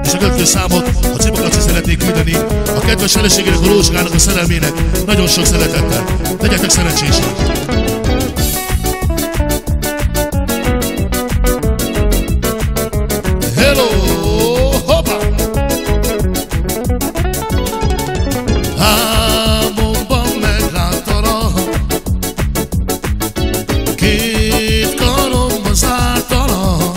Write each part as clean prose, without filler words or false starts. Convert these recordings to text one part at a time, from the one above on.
és a következő számot a Cimakaci szeretnék küldeni a kedves feleségének, a Rózsikának, a szerelmének nagyon sok szeretettel. Legyetek szerencsések! Hello! Hoppa! Álmomban megláttalak, két karomba zártalak.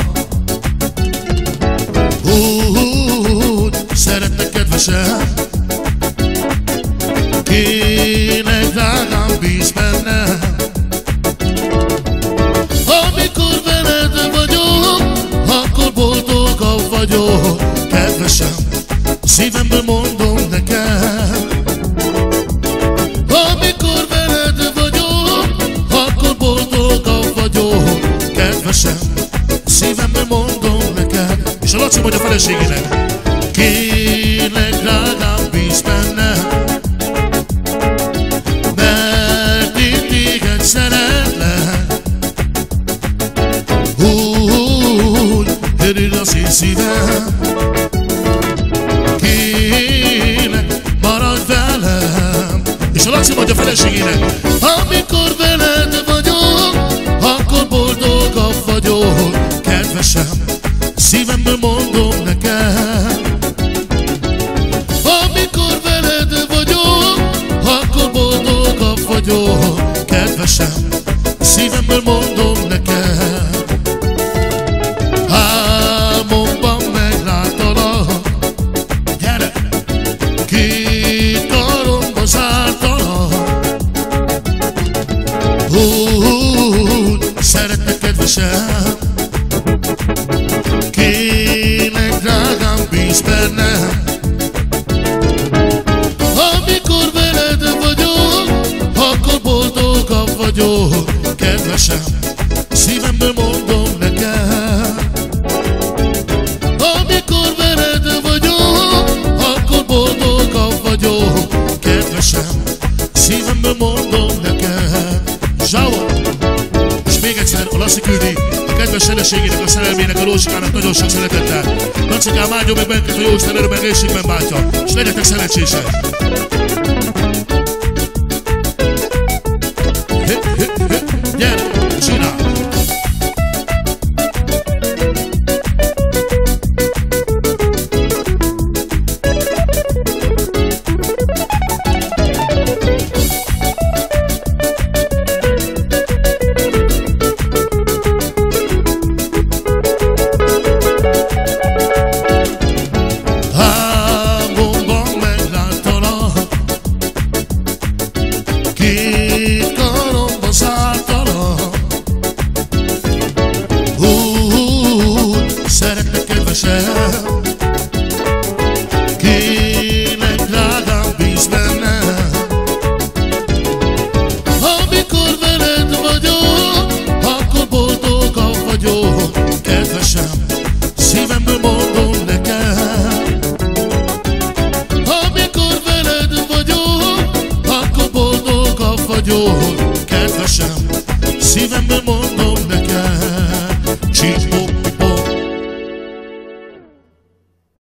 Úgy szeretnek kedvesem, kének drágám, bíz bennem. Amikor veled vagyok, akkor boldogabb vagyok, kedvesem, szívemből mondom neked. Amikor veled vagyok, akkor boldogabb vagyok, kedvesem, szívemből mondom neked. És a Laci mondja a feleségének: kérlek drágám, bíz bennem, mert én téged szeretlek. Úgy örül az én szívem, kérlek maradj velem. És a Laci mondja a feleségének: amikor veled vagyok, akkor boldogabb vagyok, kedvesem, szívemből mondom neked. Amikor veled vagyok, akkor boldogabb vagyok, kedvesem, szívemből mondom neked. Álmomban megláttalak, gyere, két karomba zártalak. Úgy szeretnek kedvesem, kérlek drágám, bíz bennem. Amikor veled vagyok, akkor boldogabb vagyok, kedvesem, szívemből mondom neked. Amikor veled vagyok, akkor boldogabb vagyok, kedvesem, szívemből mondom neked. Zsáva! És még egyszer a Laci küldi a kedves feleségének, a szerelmének, a Rózsikának nagyon sok szeretettel. Lacikám, áldjon meg bennünket a Jóisten erőben, egészségben, bátya, és legyetek szerencsések! Gyere, csinálj!